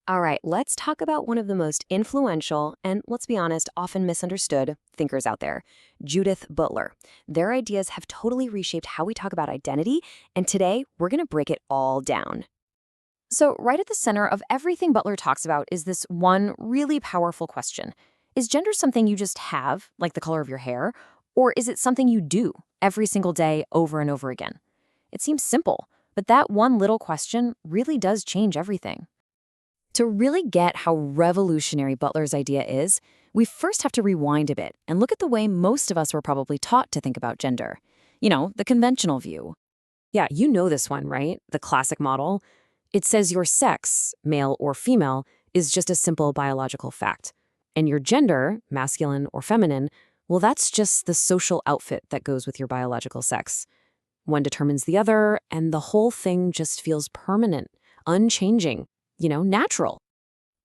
All right, let's talk about one of the most influential and, let's be honest, often misunderstood thinkers out there, Judith Butler. Their ideas have totally reshaped how we talk about identity, and today we're going to break it all down. So, right at the center of everything Butler talks about is this one really powerful question. Is gender something you just have, like the color of your hair, or is it something you do every single day over and over again? It seems simple, but that one little question really does change everything. To really get how revolutionary Butler's idea is, we first have to rewind a bit and look at the way most of us were probably taught to think about gender. The conventional view. Yeah, you know this one, right? The classic model. It says your sex, male or female, is just a simple biological fact. And your gender, masculine or feminine, well, that's just the social outfit that goes with your biological sex. One determines the other, and the whole thing just feels permanent, unchanging, natural.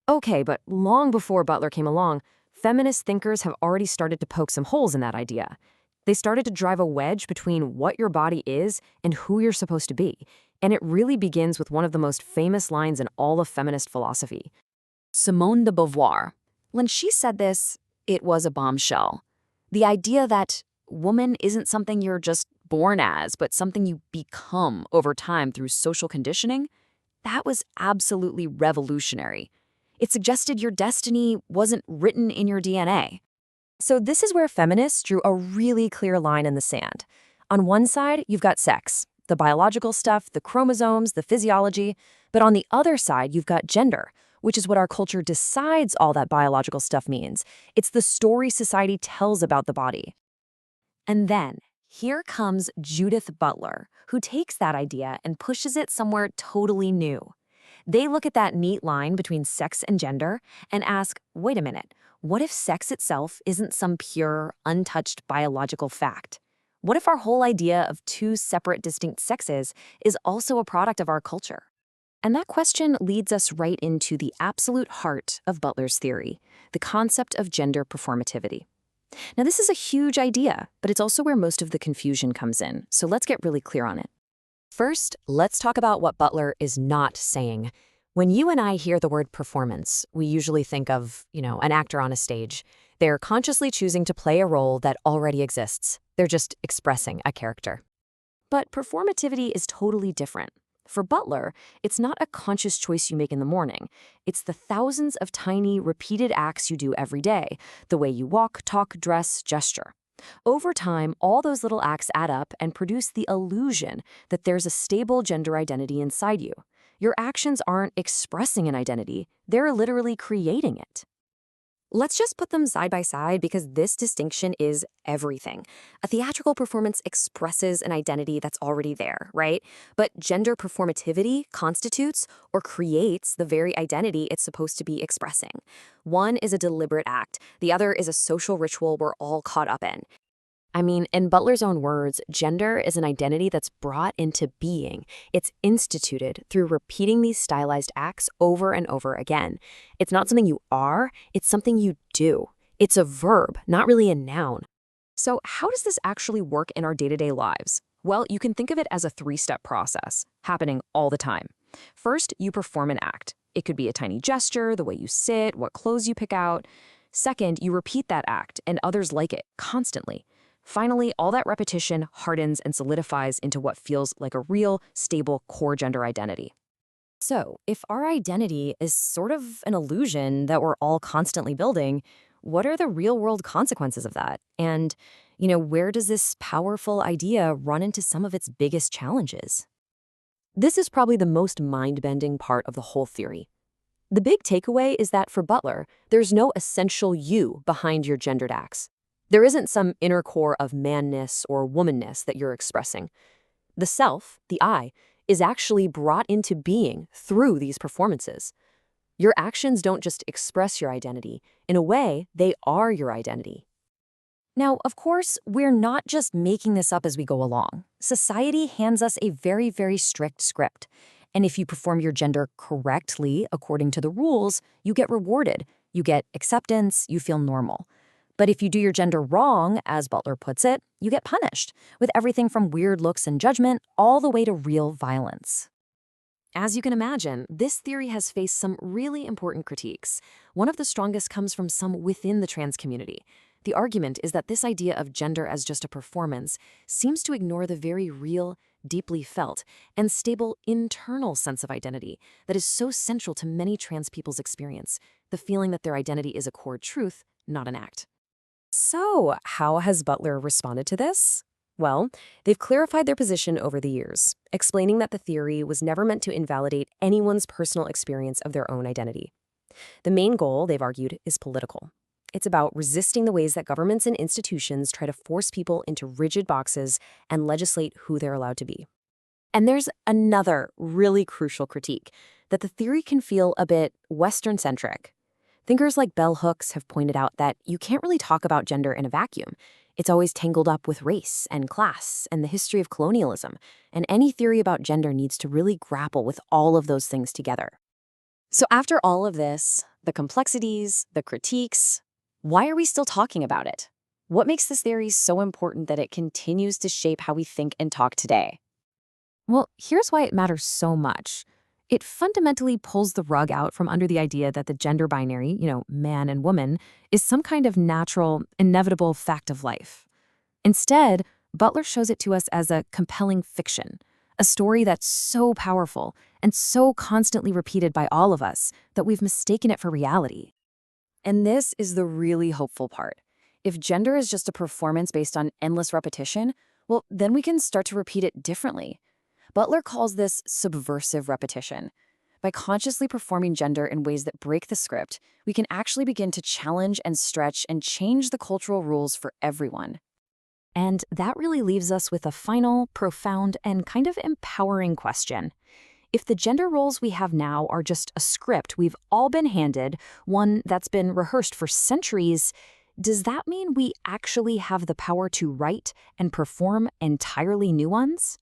Okay, but long before Butler came along, feminist thinkers have already started to poke some holes in that idea. They started to drive a wedge between what your body is and who you're supposed to be. And it really begins with one of the most famous lines in all of feminist philosophy, Simone de Beauvoir. When she said this, it was a bombshell. The idea that woman isn't something you're just born as, but something you become over time through social conditioning, that was absolutely revolutionary. It suggested your destiny wasn't written in your DNA. So this is where feminists drew a really clear line in the sand. On one side, you've got sex, the biological stuff, the chromosomes, the physiology. But on the other side, you've got gender, which is what our culture decides all that biological stuff means. It's the story society tells about the body. And then, here comes Judith Butler, who takes that idea and pushes it somewhere totally new. They look at that neat line between sex and gender and ask, wait a minute, what if sex itself isn't some pure, untouched biological fact? What if our whole idea of two separate, distinct sexes is also a product of our culture? And that question leads us right into the absolute heart of Butler's theory, the concept of gender performativity. Now, this is a huge idea, but it's also where most of the confusion comes in, so let's get really clear on it. First, let's talk about what Butler is not saying. When you and I hear the word performance, we usually think of, an actor on a stage. They're consciously choosing to play a role that already exists. They're just expressing a character. But performativity is totally different. For Butler, it's not a conscious choice you make in the morning. It's the thousands of tiny, repeated acts you do every day, the way you walk, talk, dress, gesture. Over time, all those little acts add up and produce the illusion that there's a stable gender identity inside you. Your actions aren't expressing an identity, they're literally creating it. Let's just put them side by side because this distinction is everything. A theatrical performance expresses an identity that's already there, right? But gender performativity constitutes or creates the very identity it's supposed to be expressing. One is a deliberate act, the other is a social ritual we're all caught up in. I mean, in Butler's own words, gender is an identity that's brought into being. It's instituted through repeating these stylized acts over and over again. It's not something you are, it's something you do. It's a verb, not really a noun. So how does this actually work in our day-to-day lives? Well, you can think of it as a three-step process, happening all the time. First, you perform an act. It could be a tiny gesture, the way you sit, what clothes you pick out. Second, you repeat that act, and others like it, constantly. Finally, all that repetition hardens and solidifies into what feels like a real, stable core gender identity. So, if our identity is sort of an illusion that we're all constantly building, what are the real-world consequences of that? And, where does this powerful idea run into some of its biggest challenges? This is probably the most mind-bending part of the whole theory. The big takeaway is that for Butler, there's no essential you behind your gendered acts. There isn't some inner core of manness or womanness that you're expressing. The self, the I, is actually brought into being through these performances. Your actions don't just express your identity. In a way, they are your identity. Now, of course, we're not just making this up as we go along. Society hands us a very, very strict script. And if you perform your gender correctly according to the rules, you get rewarded. You get acceptance, you feel normal. But if you do your gender wrong, as Butler puts it, you get punished, with everything from weird looks and judgment all the way to real violence. As you can imagine, this theory has faced some really important critiques. One of the strongest comes from some within the trans community. The argument is that this idea of gender as just a performance seems to ignore the very real, deeply felt, and stable internal sense of identity that is so central to many trans people's experience, the feeling that their identity is a core truth, not an act. So, how has Butler responded to this? Well, they've clarified their position over the years, explaining that the theory was never meant to invalidate anyone's personal experience of their own identity. The main goal, they've argued, is political. It's about resisting the ways that governments and institutions try to force people into rigid boxes and legislate who they're allowed to be. And there's another really crucial critique, that the theory can feel a bit Western-centric. Thinkers like bell hooks have pointed out that you can't really talk about gender in a vacuum. It's always tangled up with race and class and the history of colonialism, and any theory about gender needs to really grapple with all of those things together. So after all of this, the complexities, the critiques, why are we still talking about it? What makes this theory so important that it continues to shape how we think and talk today? Well, here's why it matters so much. It fundamentally pulls the rug out from under the idea that the gender binary, man and woman, is some kind of natural, inevitable fact of life. Instead, Butler shows it to us as a compelling fiction, a story that's so powerful and so constantly repeated by all of us that we've mistaken it for reality. And this is the really hopeful part. If gender is just a performance based on endless repetition, well, then we can start to repeat it differently. Butler calls this subversive repetition. By consciously performing gender in ways that break the script, we can actually begin to challenge and stretch and change the cultural rules for everyone. And that really leaves us with a final, profound, and kind of empowering question. If the gender roles we have now are just a script we've all been handed, one that's been rehearsed for centuries, does that mean we actually have the power to write and perform entirely new ones?